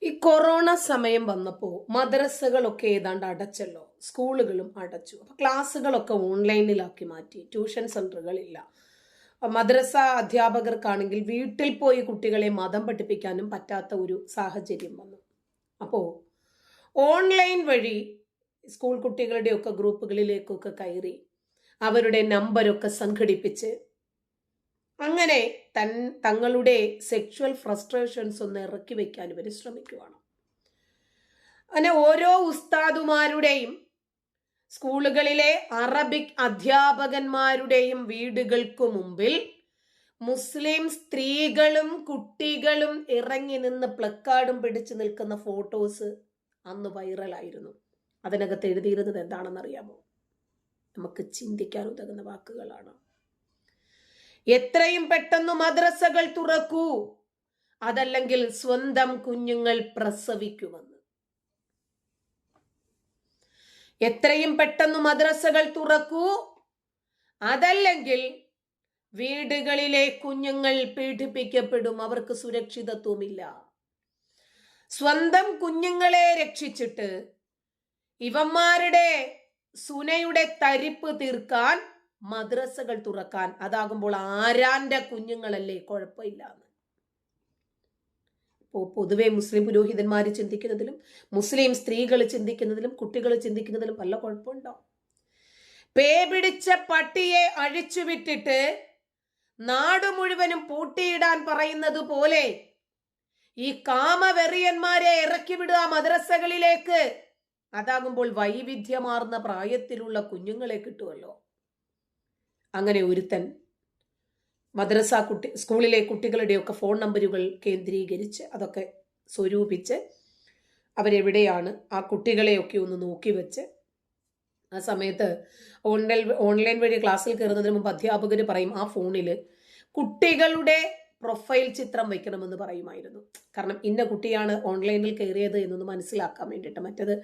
ഈ കൊറോണ സമയം വന്നപ്പോൾ മദ്രസകളൊക്കെ ഏതാണ്ട് അടച്ചല്ലോ, സ്കൂളുകളും അടച്ചു. അപ്പൊ ക്ലാസ്സുകളൊക്കെ ഓൺലൈനിലാക്കി മാറ്റി, ട്യൂഷൻ സെന്ററുകളില്ല. മദ്രസ അധ്യാപകർക്കാണെങ്കിൽ വീട്ടിൽ പോയി കുട്ടികളെ മതം പഠിപ്പിക്കാനും പറ്റാത്ത ഒരു സാഹചര്യം വന്നു. അപ്പോ ഓൺലൈൻ വഴി സ്കൂൾ കുട്ടികളുടെയൊക്കെ ഗ്രൂപ്പുകളിലേക്കൊക്കെ കയറി അവരുടെ നമ്പരൊക്കെ സംഘടിപ്പിച്ച് അങ്ങനെ തങ്ങളുടെ സെക്ഷുവൽ ഫ്രസ്ട്രേഷൻസ് ഒന്ന് ഇറക്കി വെക്കാൻ ഇവർ ശ്രമിക്കുകയാണ്. അങ്ങനെ ഓരോ ഉസ്താദുമാരുടെയും സ്കൂളുകളിലെ അറബിക് അധ്യാപകന്മാരുടെയും വീടുകൾക്ക് മുമ്പിൽ മുസ്ലിം സ്ത്രീകളും കുട്ടികളും ഇറങ്ങി നിന്ന് പ്ലക്കാർഡും പിടിച്ചു നിൽക്കുന്ന ഫോട്ടോസ് അന്ന് വൈറലായിരുന്നു. അതിനകത്ത് എഴുതിയിരുന്നത് എന്താണെന്നറിയാമോ? നമുക്ക് ചിന്തിക്കാൻ ഉതകുന്ന വാക്കുകളാണ്. എത്രയും പെട്ടെന്ന് മദ്രസകൾ തുറക്കൂ, അതല്ലെങ്കിൽ സ്വന്തം കുഞ്ഞുങ്ങൾ പ്രസവിക്കുമെന്ന്. എത്രയും പെട്ടെന്ന് മദ്രസകൾ തുറക്കൂ, അതല്ലെങ്കിൽ വീടുകളിലെ കുഞ്ഞുങ്ങൾ പീഡിപ്പിക്കപ്പെടും, അവർക്ക് സുരക്ഷിതത്വമില്ല. സ്വന്തം കുഞ്ഞുങ്ങളെ രക്ഷിച്ചിട്ട് ഇവന്മാരുടെ സുനയുടെ തരിപ്പ് തീർക്കാൻ മദ്രസകൾ തുറക്കാൻ, അതാകുമ്പോൾ ആരാന്റെ കുഞ്ഞുങ്ങളല്ലേ, കുഴപ്പമില്ല. പൊതുവെ മുസ്ലിം പുരോഹിതന്മാർ ചിന്തിക്കുന്നതിലും മുസ്ലിം സ്ത്രീകൾ ചിന്തിക്കുന്നതിലും കുട്ടികൾ ചിന്തിക്കുന്നതിലും വല്ല കുഴപ്പമുണ്ടോ? പേ പിടിച്ച പട്ടിയെ അഴിച്ചുവിട്ടിട്ട് നാട് മുഴുവനും പൂട്ടിയിടാൻ പറയുന്നത് പോലെ ഈ കാമവെറിയന്മാരെ ഇറക്കി വിടുക മദ്രസകളിലേക്ക്. അതാകുമ്പോൾ വൈവിധ്യമാർന്ന പ്രായത്തിലുള്ള കുഞ്ഞുങ്ങളെ കിട്ടുമല്ലോ. അങ്ങനെ ഒരുത്തൻ സ്കൂളിലെ കുട്ടികളുടെയൊക്കെ ഫോൺ നമ്പറുകൾ കേന്ദ്രീകരിച്ച് അതൊക്കെ സ്വരൂപിച്ച് അവരെവിടെയാണ് ആ കുട്ടികളെയൊക്കെ ഒന്ന് നോക്കി വെച്ച്, ആ സമയത്ത് ഓൺലൈൻ വഴി ക്ലാസ്സിൽ കയറുന്നതിന് മുമ്പ് അധ്യാപകർ പറയും ആ ഫോണിൽ കുട്ടികളുടെ പ്രൊഫൈൽ ചിത്രം വെക്കണമെന്ന് പറയുമായിരുന്നു. കാരണം ഇന്ന കുട്ടിയാണ് ഓൺലൈനിൽ കയറിയത് എന്നൊന്ന് മനസ്സിലാക്കാൻ വേണ്ടിയിട്ട്. മറ്റത്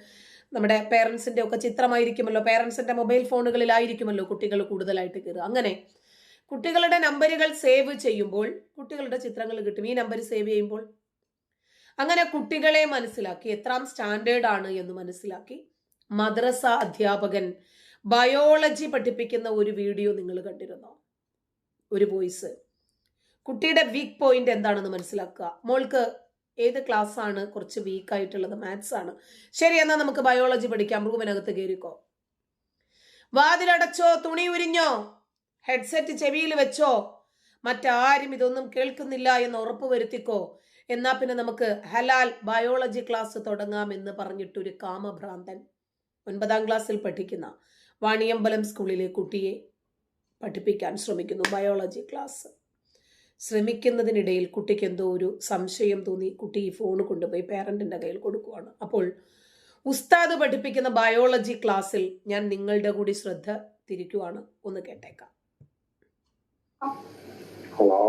നമ്മുടെ പേരൻസിന്റെ ഒക്കെ ചിത്രമായിരിക്കുമല്ലോ, പേരൻസിന്റെ മൊബൈൽ ഫോണുകളിലായിരിക്കുമല്ലോ കുട്ടികൾ കൂടുതലായിട്ട് കയറുക. അങ്ങനെ കുട്ടികളുടെ നമ്പറുകൾ സേവ് ചെയ്യുമ്പോൾ കുട്ടികളുടെ ചിത്രങ്ങൾ കിട്ടും. ഈ നമ്പർ സേവ് ചെയ്യുമ്പോൾ അങ്ങനെ കുട്ടികളെ മനസ്സിലാക്കി എത്രാം സ്റ്റാൻഡേർഡ് ആണ് എന്ന് മനസ്സിലാക്കി മദ്രസ അധ്യാപകൻ ബയോളജി പഠിപ്പിക്കുന്ന ഒരു വീഡിയോ നിങ്ങൾ കണ്ടിരുന്നോ? ഒരു വോയിസ്. കുട്ടിയുടെ വീക്ക് പോയിന്റ് എന്താണെന്ന് മനസ്സിലാക്കുക. മോൾക്ക് ഏത് ക്ലാസ് ആണ് കുറച്ച് വീക്ക് ആയിട്ടുള്ളത്? മാത്സ് ആണ്. ശരി, എന്നാൽ നമുക്ക് ബയോളജി പഠിക്കാം. റൂമിനകത്ത് കയറിക്കോ, വാതിലടച്ചോ, തുണി ഉരിഞ്ഞോ, ഹെഡ്സെറ്റ് ചെവിയിൽ വെച്ചോ, മറ്റാരും ഇതൊന്നും കേൾക്കുന്നില്ല എന്ന് ഉറപ്പ് വരുത്തിക്കോ. എന്നാ പിന്നെ നമുക്ക് ഹലാൽ ബയോളജി ക്ലാസ് തുടങ്ങാമെന്ന് പറഞ്ഞിട്ടൊരു കാമഭ്രാന്തൻ 9ാം ക്ലാസ്സിൽ പഠിക്കുന്ന വാണിയമ്പലം സ്കൂളിലെ കുട്ടിയെ പഠിപ്പിക്കാൻ ശ്രമിക്കുന്നു. ബയോളജി ക്ലാസ് ശ്രമിക്കുന്നതിനിടയിൽ കുട്ടിക്ക് എന്തോ ഒരു സംശയം തോന്നി. കുട്ടി ഈ ഫോൺ കൊണ്ടുപോയി പേരന്റിന്റെ കയ്യിൽ കൊടുക്കുകയാണ്. അപ്പോൾ ഉസ്താദ് പഠിപ്പിക്കുന്ന ബയോളജി ക്ലാസ്സിൽ ഞാൻ നിങ്ങളുടെ കൂടി ശ്രദ്ധ തിരിക്കുവാണ്. ഒന്ന് കേട്ടേക്കാം. ഹലോ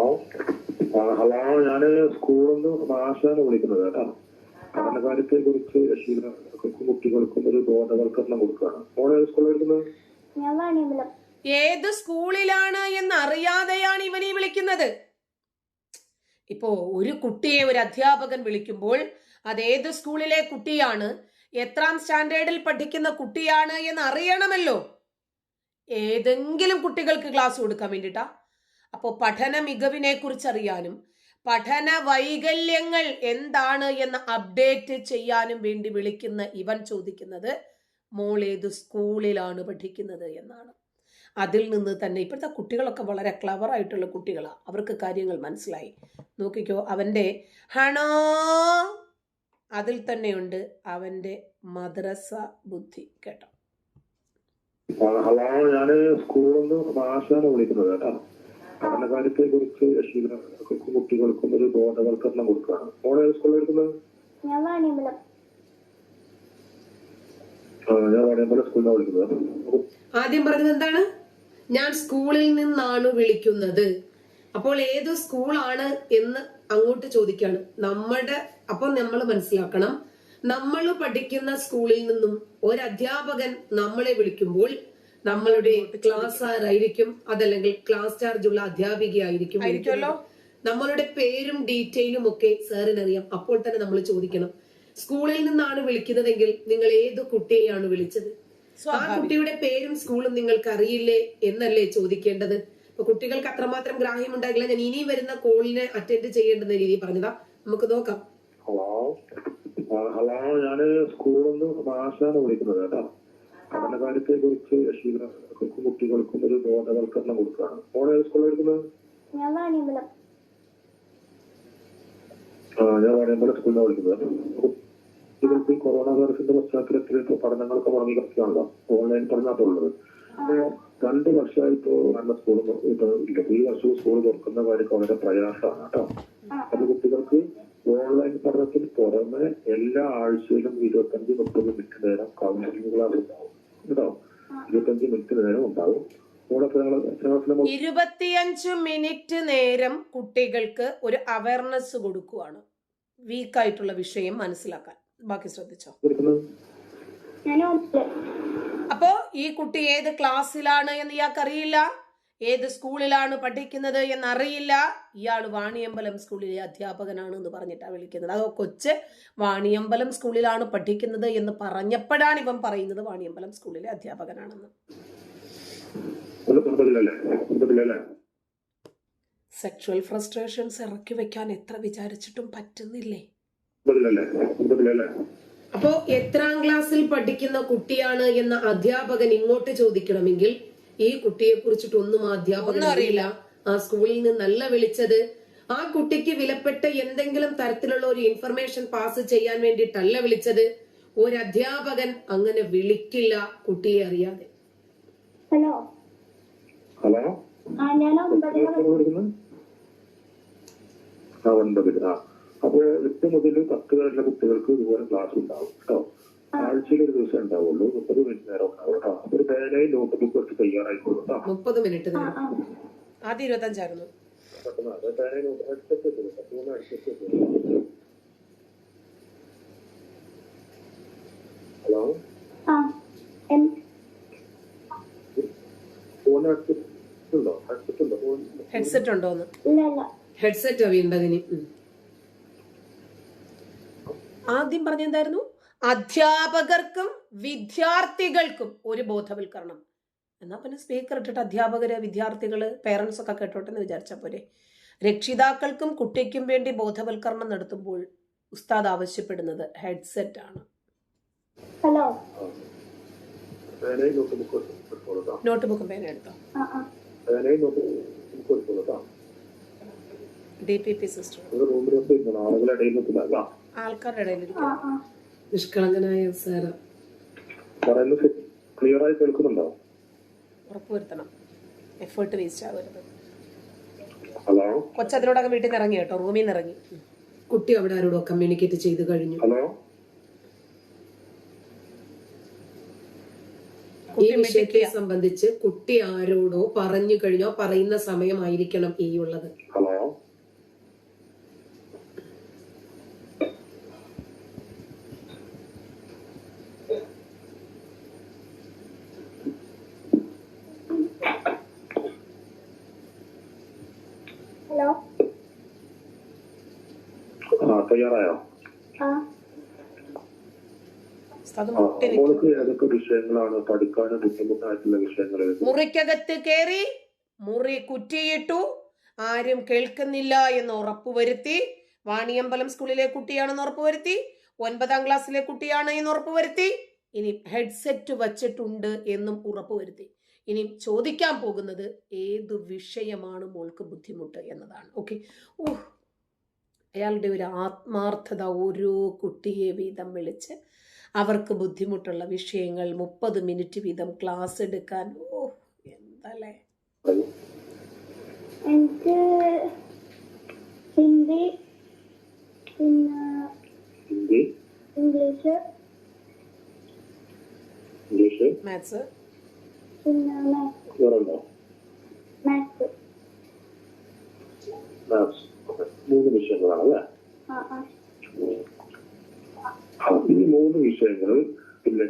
ഹലോ, ഞാന് സ്കൂളിൽ നിന്ന് മാഷാണ് വിളിക്കുന്നത് കേട്ടോ. പഠനകാര്യത്തെ കുറിച്ച് രക്ഷിതാക്കൾക്കും കുട്ടികൾക്കും ഒരു ബോധവൽക്കരണം കൊടുക്കുകയാണ്. മോളെ സ്കൂളിൽ വിളിക്കുന്നത്? ഏത് സ്കൂളിലാണ് എന്ന് അറിയാതെയാണ് ഇവനെ വിളിക്കുന്നത്. ഇപ്പോ ഒരു കുട്ടിയെ ഒരു അധ്യാപകൻ വിളിക്കുമ്പോൾ അത് ഏത് സ്കൂളിലെ കുട്ടിയാണ്, എത്രാം സ്റ്റാൻഡേർഡിൽ പഠിക്കുന്ന കുട്ടിയാണ് എന്ന് അറിയണമല്ലോ. ഏതെങ്കിലും കുട്ടികൾക്ക് ക്ലാസ് കൊടുക്കാൻ വേണ്ടിട്ടാ? അപ്പോൾ പഠന മികവിനെ കുറിച്ച് അറിയാനും പഠന വൈകല്യങ്ങൾ എന്താണ് എന്ന് അപ്ഡേറ്റ് ചെയ്യാനും വേണ്ടി വിളിക്കുന്ന ഇവൻ ചോദിക്കുന്നത് മോൾ ഏത് സ്കൂളിലാണ് പഠിക്കുന്നത് എന്നാണ്. അതിൽ നിന്ന് തന്നെ ഇപ്പോഴത്തെ കുട്ടികളൊക്കെ വളരെ ക്ലവർ ആയിട്ടുള്ള കുട്ടികളാണ്. അവർക്ക് കാര്യങ്ങൾ മനസ്സിലായി. നോക്കിക്കോ, അവന്റെ ഹണോ അതിൽ തന്നെയുണ്ട് അവന്റെ മദ്രസ ബുദ്ധി. കേട്ടോ. ഹലോ, ഞാന് സ്കൂളിൽ നിന്ന് മാഷാണ് വിളിക്കുന്നത് കേട്ടോ. പഠനകാര്യത്തെ കുറിച്ച് രക്ഷിതാക്കൾക്കും കുട്ടികൾക്കും ഒരു ബോധവൽക്കരണം കൊടുക്കുകയാണ്. മോളെ സ്കൂളിൽ വിളിക്കുന്നത്? ഞാൻ വാണിയമ്പലം സ്കൂളിലാണ് വിളിക്കുന്നത്. ആദ്യം പറഞ്ഞത് എന്താണ്? ഞാൻ സ്കൂളിൽ നിന്നാണ് വിളിക്കുന്നത്. അപ്പോൾ ഏത് സ്കൂളാണ് എന്ന് അങ്ങോട്ട് ചോദിക്കാണ്. അപ്പോൾ നമ്മൾ മനസ്സിലാക്കണം, നമ്മൾ പഠിക്കുന്ന സ്കൂളിൽ നിന്നും ഒരു അധ്യാപകൻ നമ്മളെ വിളിക്കുമ്പോൾ നമ്മളുടെ ക്ലാസ് ആയിരിക്കും, അതല്ലെങ്കിൽ ക്ലാസ് ചാർജ് ഉള്ള അധ്യാപികയായിരിക്കുമല്ലോ. നമ്മളുടെ പേരും ഡീറ്റെയിലും ഒക്കെ സാറിനറിയാം. അപ്പോൾ തന്നെ നമ്മൾ ചോദിക്കണം, സ്കൂളിൽ നിന്നാണ് വിളിക്കുന്നതെങ്കിൽ നിങ്ങൾ ഏത് കുട്ടിയെയാണ് വിളിച്ചത്? ആ കുട്ടിയുടെ പേരും സ്കൂളും നിങ്ങൾക്ക് അറിയില്ലേ എന്നല്ലേ ചോദിക്കേണ്ടത്? അപ്പൊ കുട്ടികൾക്ക് അത്രമാത്രം ഗ്രാഹ്യം ഉണ്ടാകില്ല. ഞാൻ ഇനി വരുന്ന കോളിനെ അറ്റൻഡ് ചെയ്യേണ്ടുന്ന രീതി പറഞ്ഞതാ. നമുക്ക് നോക്കാം. ഹലോ, ഞാന് സ്കൂളിൽ നിന്ന് മാഷാണ് വിളിക്കുന്നത് കേട്ടോ. പഠനകാര്യത്തെ കുറിച്ച് രക്ഷിതാക്കൾക്കും കുട്ടികൾക്കും ഒരു ബോധവൽക്കരണം കൊടുക്കുകയാണ്. മോളെ സ്കൂളിൽ എടുക്കുന്നത്? ഞാൻ വാണിയമ്പലം സ്കൂളിൽ നിന്നാണ് വിളിക്കുന്നത്. കുട്ടികൾക്ക് കൊറോണ വൈറസിന്റെ പശ്ചാത്തലത്തിൽ ഇപ്പൊ പഠനങ്ങളൊക്കെ മുടങ്ങി കിടക്കുകയാണല്ലോ, ഓൺലൈൻ പഠനമായിട്ടുള്ളത്. അപ്പൊ 2 വർഷമായിപ്പോ നല്ല സ്കൂൾ ഇപ്പൊ ഇല്ല. ഈ വർഷവും സ്കൂൾ തുറക്കുന്ന കാര്യം വളരെ പ്രയാസമാണ് കേട്ടോ. അത് കുട്ടികൾക്ക് ഓൺലൈൻ പഠനത്തിന് പുറമെ എല്ലാ ആഴ്ചയിലും 25-30 മിനിറ്റ് നേരം കൗൺസിലിംഗ് ക്ലാസ് ഉണ്ടാവും കേട്ടോ. 25 മിനിറ്റ് നേരം ഉണ്ടാവും. 25 മിനിറ്റ് നേരം കുട്ടികൾക്ക് ഒരു അവയർനെസ് കൊടുക്കുകയാണ്, വീക്കായിട്ടുള്ള വിഷയം മനസ്സിലാക്കാൻ. ബാക്കി ശ്രദ്ധിച്ചോ. അപ്പോ ഈ കുട്ടി ഏത് ക്ലാസ്സിലാണ് എന്ന് ഇയാൾക്ക് അറിയില്ല, ഏത് സ്കൂളിലാണ് പഠിക്കുന്നത് എന്നറിയില്ല. ഇയാൾ വാണിയമ്പലം സ്കൂളിലെ അധ്യാപകനാണ് എന്ന് പറഞ്ഞിട്ടാണ് വിളിക്കുന്നത്. അതോ കൊച്ച് വാണിയമ്പലം സ്കൂളിലാണ് പഠിക്കുന്നത് എന്ന് പറഞ്ഞപ്പോഴാണ് ഇവൻ പറയുന്നത് വാണിയമ്പലം സ്കൂളിലെ അധ്യാപകനാണെന്ന്. സെക്ഷുവൽ ഫ്രസ്ട്രേഷൻസ് ഇറക്കി വെക്കാൻ എത്ര വിചാരിച്ചിട്ടും പറ്റുന്നില്ലേ? അപ്പോ എത്രാം ക്ലാസ്സിൽ പഠിക്കുന്ന കുട്ടിയാണ് എന്ന അധ്യാപകൻ ഇങ്ങോട്ട് ചോദിക്കണമെങ്കിൽ ഈ കുട്ടിയെ കുറിച്ചിട്ടൊന്നും ആ അധ്യാപകൻ അറിയില്ല. ആ സ്കൂളിൽ നിന്നല്ല വിളിച്ചത്. ആ കുട്ടിക്ക് വിലപ്പെട്ട എന്തെങ്കിലും തരത്തിലുള്ള ഒരു ഇൻഫർമേഷൻ പാസ് ചെയ്യാൻ വേണ്ടിയിട്ടല്ല വിളിച്ചത്. ഒരു അധ്യാപകൻ അങ്ങനെ വിളിക്കില്ല കുട്ടിയെ അറിയാതെ. ഹലോ, അപ്പോ 8 മുതൽ 10 വരെയുള്ള കുട്ടികൾക്ക് ഇതുപോലെ ക്ലാസ് ഉണ്ടാവും കേട്ടോ. ആഴ്ചയിൽ ഒരു ദിവസം ഉണ്ടാവുള്ളൂ. 30 മിനിറ്റ് നേരം ഉണ്ടാവും കേട്ടോ. അപ്പൊ ഒരു പേനയും നോട്ട് ബുക്ക് എടുത്ത് തയ്യാറായിക്കോളൂ കേട്ടോ. 30 മിനിറ്റ് ആദ്യം 25 ആയിരുന്നു. ഹലോ, ഹെഡ്സെറ്റ് ഉണ്ടോന്ന്? ഹെഡ്സെറ്റ് അവയുണ്ടതിന്. ആദ്യം പറഞ്ഞെന്തായിരുന്നു? അധ്യാപകർക്കും വിദ്യാർത്ഥികൾക്കും ഒരു ബോധവൽക്കരണം. എന്നാ പിന്നെ സ്പീക്കർ ഇട്ടിട്ട് അധ്യാപകര്, വിദ്യാർത്ഥികള്, പേരൻസ് ഒക്കെ കേട്ടോട്ടെ എന്ന് വിചാരിച്ച പോലെ. രക്ഷിതാക്കൾക്കും കുട്ടിക്കും വേണ്ടി ബോധവൽക്കരണം നടത്തുമ്പോൾ ഉസ്താദ് ആവശ്യപ്പെടുന്നത് ഹെഡ്സെറ്റ് ആണ്. ഹലോ, നോട്ട് ബുക്കും പേന എടുത്തോ. DPP സിസ്റ്റർ ആൾക്കാരുടെ ഇടയിൽ നിഷ്കളങ്കനായ സാറ് ക്ലിയറായി കേൾക്കുന്നുണ്ടോ? ഉറപ്പുവരുത്തണം, എഫേർട്ട് വേസ്റ്റ് ആവരുത്. ഹലോ, കൊച്ചതിനോടകം വീട്ടിൽ നിന്ന് ഇറങ്ങി കേട്ടോ, റൂമിൽ നിന്ന് ഇറങ്ങി. കുട്ടി അവിടെ ആരോടോ കമ്മ്യൂണിക്കേറ്റ് ചെയ്ത് കഴിഞ്ഞു. ഹലോ, ഈ വിഷയത്തെ സംബന്ധിച്ച് കുട്ടി ആരോടോ പറഞ്ഞു കഴിഞ്ഞോ, പറയുന്ന സമയമായിരിക്കണം ഈ ഉള്ളത്. ഹലോ, തയ്യാറായോ? ഏതൊക്കെ വിഷയങ്ങളാണ് പഠിക്കാനും ബുദ്ധിമുട്ടായിട്ടുള്ള വിഷയങ്ങൾ? മുറിക്കകത്ത് കയറി മുറി കുറ്റിയിട്ടു, ആരും കേൾക്കുന്നില്ല എന്ന് ഉറപ്പുവരുത്തി, വാണിയമ്പലം സ്കൂളിലെ കുട്ടിയാണെന്ന് ഉറപ്പുവരുത്തി, 9ാം ക്ലാസ്സിലെ കുട്ടിയാണ് എന്ന് ഉറപ്പുവരുത്തി, ഇനി ഹെഡ്സെറ്റ് വച്ചിട്ടുണ്ട് എന്നും ഉറപ്പുവരുത്തി. ഇനി ചോദിക്കാൻ പോകുന്നത് ഏതു വിഷയമാണ് മോൾക്ക് ബുദ്ധിമുട്ട് എന്നതാണ്. ഓക്കെ, അയാളുടെ ഒരു ആത്മാർത്ഥത. ഓരോ കുട്ടിയെ വീതം വിളിച്ച് അവർക്ക് ബുദ്ധിമുട്ടുള്ള വിഷയങ്ങൾ 30 മിനിറ്റ് വീതം ക്ലാസ് എടുക്കാൻ. എന്തല്ലേ. എനിക്ക് ഹിന്ദി, ഇംഗ്ലീഷ്, മാത്സ്, മാത്സ്. 3 വിഷയങ്ങളാണല്ലേ? ഈ 3 വിഷയങ്ങൾ, പിന്നെ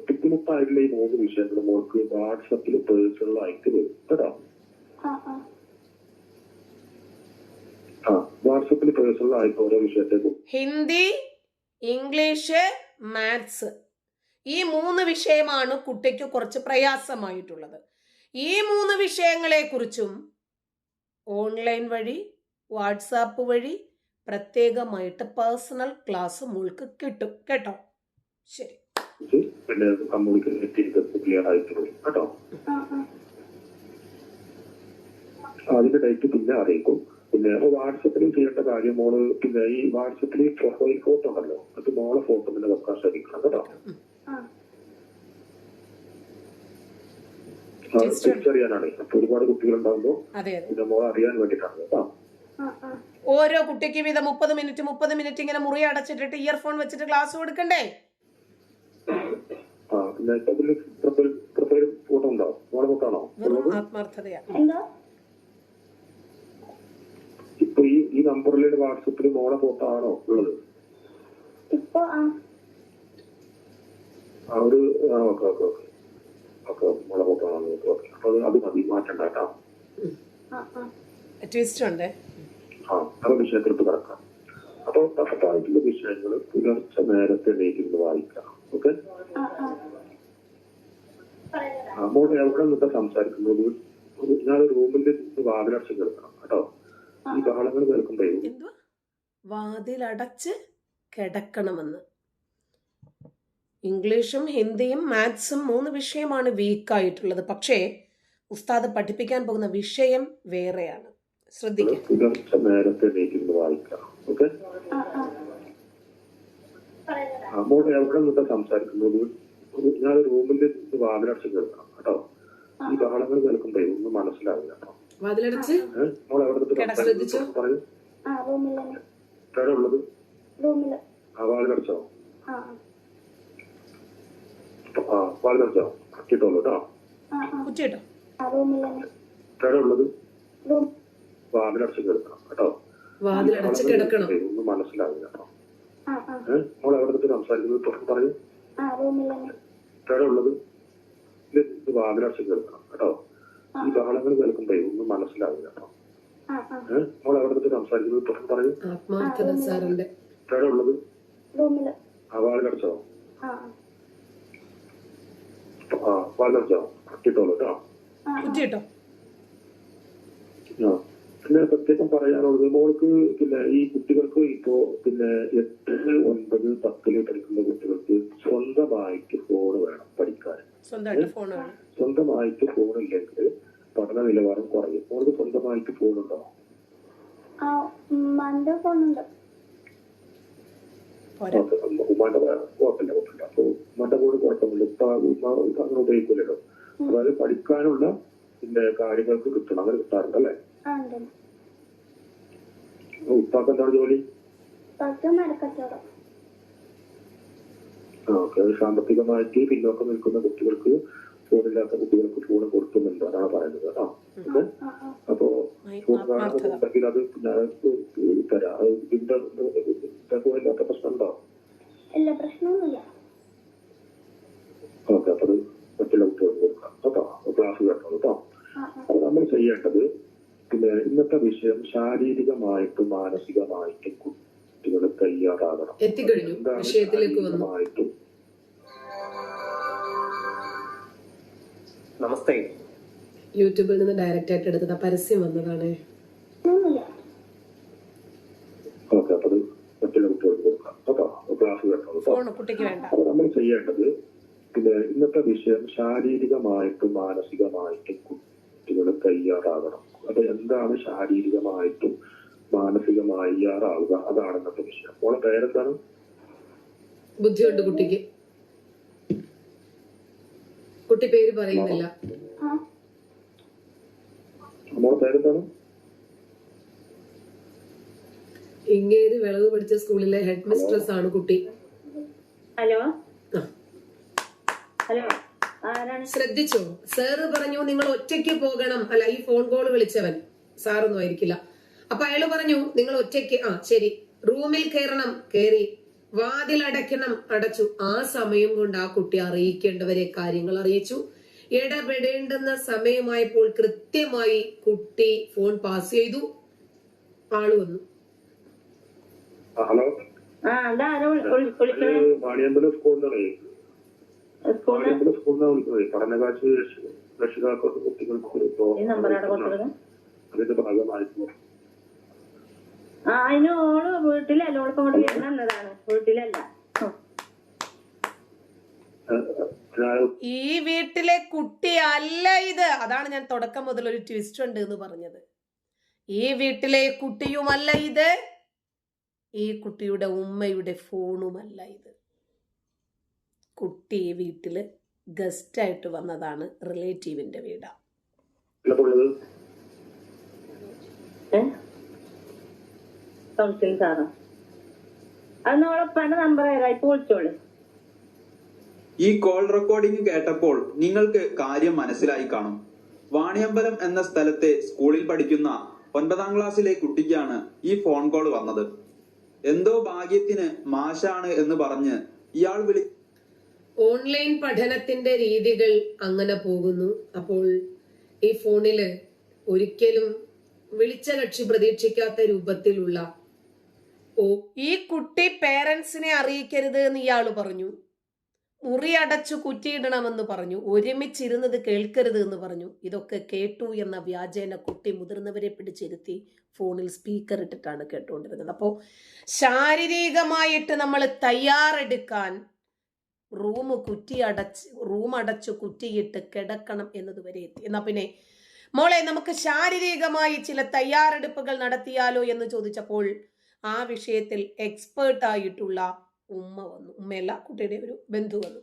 ബുദ്ധിമുട്ടായിട്ടുള്ള ഈ 3 വിഷയങ്ങൾ മോൾക്ക് വാട്സപ്പിൽ പേഴ്സണൽ ആയിട്ട് വരും കേട്ടോ. പേഴ്സണലായിട്ട് ഓരോ വിഷയത്തെ ഹിന്ദി, ഇംഗ്ലീഷ്, മാത്സ്, ഈ 3 വിഷയമാണ് കുട്ടിക്ക് കുറച്ച് പ്രയാസമായിട്ടുള്ളത്. ഈ 3 വിഷയങ്ങളെ കുറിച്ചും ഓൺലൈൻ വഴി, വാട്സാപ്പ് വഴി പ്രത്യേകമായിട്ട് പേഴ്സണൽ ക്ലാസ് മോൾക്ക് കിട്ടും കേട്ടോ. ശരി, പിന്നെ കമ്മ്യൂണിക്കേറ്റ് ചെയ്ത് ക്ലിയർ ആയിട്ടുള്ളൂ കേട്ടോ. അതിന്റെ ഡേറ്റ് പിന്നെ അറിയിക്കും. പിന്നെ വാട്സപ്പിൽ ചെയ്യേണ്ട കാര്യം മോള് പിന്നെ ഈ വാട്സപ്പിൽ പ്രൊഫൈൽ ഫോട്ടോ ഉണ്ടല്ലോ, അത് മോളെ ഫോട്ടോ പിന്നെ വെക്കാൻ ശ്രമിക്കണം കേട്ടോ. തിരിച്ചറിയാനാണ്. അപ്പൊ ഒരുപാട് കുട്ടികളുണ്ടാകുമ്പോ പിന്നെ മോളെ അറിയാൻ വേണ്ടിയിട്ടാണ് കേട്ടോ. ഓരോ കുട്ടിക്ക് വീതം 30 മിനിറ്റ് ഇങ്ങനെ മുറി അടച്ചിട്ടിട്ട് ഇയർഫോൺ വെച്ചിട്ട് ക്ലാസ് കൊടുക്കണ്ടേ? പിന്നെ അതിൽ പ്രൊഫൈൽ ഫോട്ടോ ഉണ്ടാവും, മോളെ ഫോട്ടോ ആണോ? ആത്മാർത്ഥതയാ. ഇപ്പൊ ഈ നമ്പറിൽ വാട്സപ്പിൽ മോളെ ഫോട്ടോ ആണോ ഉള്ളത്? ഒരു ഓക്കെ ഓക്കെ ഓക്കെ ഓക്കെ മോളെ ഫോട്ടോ ആണോ? ഓക്കെ, അപ്പൊ അത് മതി, മാറ്റണ്ട കേട്ടോ. ട്വിസ്റ്റ് ഉണ്ട്. ആ വിഷയത്തിലോട്ട് കിടക്കാം. അപ്പൊ ടഫായിട്ടുള്ള വിഷയങ്ങൾ പുലർച്ചെ നേരത്തെ എണീറ്റിരുന്ന് വായിക്കാം. ഓക്കെ, മോള് എവിടെ നിന്നിട്ട് സംസാരിക്കുന്നത്? ഞാൻ റൂമിൽ വാതിലടച്ച് കിടക്കണം കേട്ടോ. ഈ ബഹളങ്ങൾ കേൾക്കുമ്പോഴേ വാതിലടച്ച് കിടക്കണമെന്ന്. ഇംഗ്ലീഷും ഹിന്ദിയും മാത്സും 3 വിഷയമാണ് വീക്കായിട്ടുള്ളത്. പക്ഷേ ഉസ്താദ് പഠിപ്പിക്കാൻ പോകുന്ന വിഷയം വേറെയാണ്. ശ്രദ്ധിക്കുക. പുലർച്ചെ നേരത്തെ എണീറ്റിരുന്ന് വായിക്കാം. ഓക്കെ, മോള് എവിടെ നിന്നിട്ട് സംസാരിക്കുന്നത്? ഞാൻ റൂമിൽ വാതിലടച്ച് കേൾക്കണം കേട്ടോ. ഈ ബഹളങ്ങൾ കേൾക്കുമ്പോഴേ ഒന്നും മനസ്സിലാവില്ല കേട്ടോ. വാതിലടച്ച് മോളെ എവിടെ നിന്നിട്ട് പറയൂ. എവിടെ ഉള്ളത്? വാതിലടച്ചോ? വാതിലടച്ചോ? കിട്ടുള്ളൂ കേട്ടോ. എവിടെ ഉള്ളത്? വാതിലടച്ച് കേൾക്കണം കേട്ടോ. വാതിലടച്ച് കിടക്കണം. ഒന്നും മനസ്സിലാവില്ല കേട്ടോ. മോളെ എവിടെ നിന്നിട്ട് സംസാരിക്കുന്നത് പറയൂ. എവിടെ ഉള്ളത്? വാതിലടച്ച് കേൾക്കണം കേട്ടോ. ഈ ബഹളങ്ങൾ കേൾക്കുമ്പോഴേ ഒന്നും മനസ്സിലാവില്ല കേട്ടോ. മോളെ എവിടെ നിന്നിട്ട് സംസാരിക്കുന്നത് പറയൂ. എവിടെ ഉള്ളത്? വാതിലടച്ചോ? വാതിലടച്ചോ? കിട്ടുള്ളൂ കേട്ടോ. പിന്നെ പ്രത്യേകം പറയാനുള്ളത് മോൾക്ക് പിന്നെ ഈ കുട്ടികൾക്ക് ഇപ്പോ പിന്നെ 8, 9, 10 പഠിക്കുന്ന കുട്ടികൾക്ക് സ്വന്തമായിട്ട് ഫോണ് വേണം പഠിക്കാൻ. സ്വന്തമായിട്ട് ഫോണില്ലെങ്കിൽ പഠന നിലവാരം കുറയും. മോൾക്ക് സ്വന്തമായിട്ട് ഫോണുണ്ടോ? ഉമ്മാന്റെ കുഴപ്പമില്ല. അപ്പൊ ഉമ്മാന്റെ ഫോണ് കുഴപ്പമില്ല. അങ്ങനെ ഉപയോഗിക്കില്ലല്ലോ. അതായത് പഠിക്കാനുള്ള പിന്നെ കാര്യങ്ങൾക്ക് കിട്ടണം. അങ്ങനെ കിട്ടാറുണ്ട് അല്ലേ? ഉപ്പാക്ക് എന്താണ് ജോലി? സാമ്പത്തികമായിട്ട് പിന്നോക്കം നിൽക്കുന്ന കുട്ടികൾക്ക്, ഫോണില്ലാത്ത കുട്ടികൾക്ക് ഫോൺ കൊടുക്കുന്നുണ്ട്, അതാണ് പറയുന്നത് കേട്ടോ. അപ്പോ ഫോൺ കാണുന്നുണ്ടെങ്കിൽ അത് ഞാൻ തരാം. ഇതിന്റെ ഫോണില്ലാത്ത പ്രശ്നമുണ്ടോ? ഓക്കെ, അപ്പൊ അത് മറ്റുള്ള കുട്ടികൾക്ക് കൊടുക്കാം കേട്ടോ. ക്ലാസ് കേട്ടോ കേട്ടോ. അപ്പൊ നമ്മൾ ചെയ്യേണ്ടത് പിന്നെ ഇന്നത്തെ വിഷയം ശാരീരികമായിട്ടും മാനസികമായിട്ടും കുട്ടികൾ തയ്യാറാകണം. ശാരീരികമായിട്ടും നമസ്തേ. യൂട്യൂബിൽ നിന്ന് ഡയറക്റ്റ് ആയിട്ട് എടുത്തത് പരസ്യം വന്നതാണ്. ഓക്കെ, അപ്പൊ അത് മറ്റുള്ള കുട്ടികൾക്ക് കൊടുക്കാം കേട്ടോ. ക്ലാസ് കേട്ടോ കേട്ടോ. അപ്പൊ നമ്മൾ ചെയ്യേണ്ടത് പിന്നെ ഇന്നത്തെ വിഷയം ശാരീരികമായിട്ടും മാനസികമായിട്ടും കുട്ടികൾ തയ്യാറാകണം. അപ്പൊ എന്താണ് ശാരീരികമായിട്ടും മാനസികമായി തയ്യാറാവുക, അതാണ് ഇന്നത്തെ വിഷയം. മോളെ പേരെന്താണ്? ബുദ്ധിയുണ്ട് കുട്ടിക്ക്. കുട്ടി പേര് പറയുന്നില്ല. മോളെ പേരെന്താണ്? ഇങ്ങേര് വിളവ് പഠിച്ച സ്കൂളിലെ ഹെഡ് മിസ്ട്രസ് ആണ് കുട്ടി. ഹലോ, ശ്രദ്ധിച്ചോ? സാറ് പറഞ്ഞു നിങ്ങൾ ഒറ്റയ്ക്ക് പോകണം. അല്ല, ഈ ഫോൺ കോൾ വിളിച്ചവൻ സാറൊന്നും ആയിരിക്കില്ല. അപ്പൊ അയാള് പറഞ്ഞു നിങ്ങൾ ഒറ്റയ്ക്ക്. ശരി, റൂമിൽ കയറണം. കയറി. വാതിലടയ്ക്കണം. അടച്ചു. ആ സമയം കൊണ്ട് ആ കുട്ടി അറിയിക്കേണ്ടവരെ കാര്യങ്ങൾ അറിയിച്ചു. ഇടപെടേണ്ടുന്ന സമയമായപ്പോൾ കൃത്യമായി കുട്ടി ഫോൺ പാസ് ചെയ്തു. ആള് വന്നു. ഹലോ, അതാരോ അത് വിളിക്കണേ? വാണിയമ്പലം സ്കൂളിൽ നിന്നാണ്. സ്കൂളിൽ വാണിയമ്പലം സ്കൂളിൽ നിന്നാണ് വിളിക്കുന്നത്. പഠനകാഴ്ച രക്ഷിതാക്കൾക്ക് കുട്ടികൾക്ക് ഒരു ഈ നമ്പറാണ് കൊടുത്തത്. അതിന്റെ ഭാഗമായിട്ട് അതിന് ഓള് വീട്ടിലല്ല, ഓളിപ്പോ അങ്ങോട്ട് വരുന്നതാണ്. വീട്ടിലല്ല. ഈ വീട്ടിലെ കുട്ടി അല്ല ഇത്. അതാണ് ഞാൻ തുടക്കം മുതൽ ഒരു ട്വിസ്റ്റ് ഉണ്ട് എന്ന് പറഞ്ഞത്. ഈ വീട്ടിലെ കുട്ടിയുമല്ല ഇത്, ഈ കുട്ടിയുടെ ഉമ്മയുടെ ഫോണുമല്ല ഇത്. കുട്ടി വീട്ടില് ഗസ്റ്റ് ആയിട്ട് വന്നതാണ്, റിലേറ്റീവിന്റെ വീടാ. കൗൺസിലിംഗ് സാറോ? അത് ഓളപ്പന്റെ നമ്പർ ഏതാ? ഇപ്പൊ വിളിച്ചോളൂ. ഈ കോൾ റെക്കോർഡിംഗ് കേട്ടപ്പോൾ നിങ്ങൾക്ക് കാര്യം മനസ്സിലായി കാണും. വാണിയമ്പലം എന്ന സ്ഥലത്തെ സ്കൂളിൽ പഠിക്കുന്ന 9ാം ക്ലാസ്സിലെ കുട്ടിക്കാണ് ഈ ഫോൺ കോൾ വന്നത്. എന്തോ ഭാഗ്യത്തിന് മാഷാണ് എന്ന് പറഞ്ഞ് ഇയാൾ ഓൺലൈൻ പഠനത്തിന്റെ രീതികൾ അങ്ങനെ പോകുന്നു. അപ്പോൾ ഈ ഫോണില് ഒരിക്കലും വിളിച്ച കക്ഷി പ്രതീക്ഷിക്കാത്ത രൂപത്തിലുള്ള ഈ കുട്ടി പേരൻസിനെ അറിയിക്കരുത് എന്ന് ഇയാള് പറഞ്ഞു, മുറി അടച്ചു കുറ്റിയിടണമെന്ന് പറഞ്ഞു, ഒരുമിച്ചിരുന്നത് കേൾക്കരുത് എന്ന് പറഞ്ഞു. ഇതൊക്കെ കേട്ടു എന്ന വ്യാജേന കുട്ടി മുതിർന്നവരെ പിടിച്ചിരുത്തി ഫോണിൽ സ്പീക്കർ ഇട്ടിട്ടാണ് കേട്ടുകൊണ്ടിരുന്നത്. അപ്പോൾ ശാരീരികമായിട്ട് നമ്മൾ തയ്യാറെടുക്കാൻ റൂം അടച്ചു കുറ്റിയിട്ട് കിടക്കണം എന്നതുവരെ എത്തി. എന്നാ പിന്നെ മോളെ നമുക്ക് ശാരീരികമായി ചില തയ്യാറെടുപ്പുകൾ നടത്തിയാലോ എന്ന് ചോദിച്ചപ്പോൾ ആ വിഷയത്തിൽ എക്സ്പേർട്ട് ആയിട്ടുള്ള ഉമ്മ വന്നു. ഉമ്മയല്ല, കുട്ടിയുടെ ഒരു ബന്ധു വന്നു.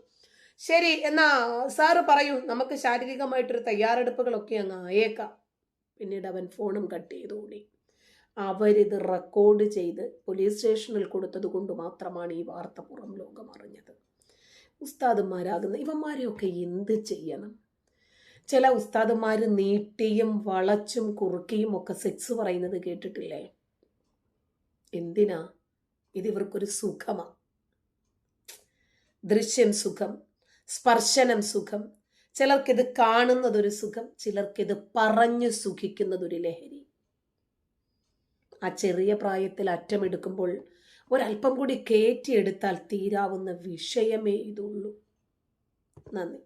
ശരി എന്നാ സാറ് പറയൂ, നമുക്ക് ശാരീരികമായിട്ടൊരു തയ്യാറെടുപ്പുകളൊക്കെ അങ്ങ് ആയേക്കാം. പിന്നീട് അവൻ ഫോണും കട്ട് ചെയ്ത് ഓടി. അവരിത് റെക്കോർഡ് ചെയ്ത് പോലീസ് സ്റ്റേഷനിൽ കൊടുത്തത് കൊണ്ട് മാത്രമാണ് ഈ വാർത്ത പുറം ലോകം അറിഞ്ഞത്. ഉസ്താദുമാരാകുന്ന ഇവന്മാരെയൊക്കെ എന്ത് ചെയ്യണം? ചില ഉസ്താദുമാര് നീട്ടിയും വളച്ചും കുറുക്കിയും ഒക്കെ സെക്സ് പറയുന്നത് കേട്ടിട്ടില്ലേ? എന്തിനാ? ഇത് ഇവർക്കൊരു സുഖമാ. ദൃശ്യം സുഖം, സ്പർശനം സുഖം, ചിലർക്കിത് കാണുന്നതൊരു സുഖം, ചിലർക്കിത് പറഞ്ഞു സുഖിക്കുന്നതൊരു ലഹരി. ആ ചെറിയ പ്രായത്തിൽ അറ്റമെടുക്കുമ്പോൾ ഒരല്പം കൂടി കയറ്റിയെടുത്താൽ തീരാവുന്ന വിഷയമേ ഇതുള്ളൂ. നന്ദി.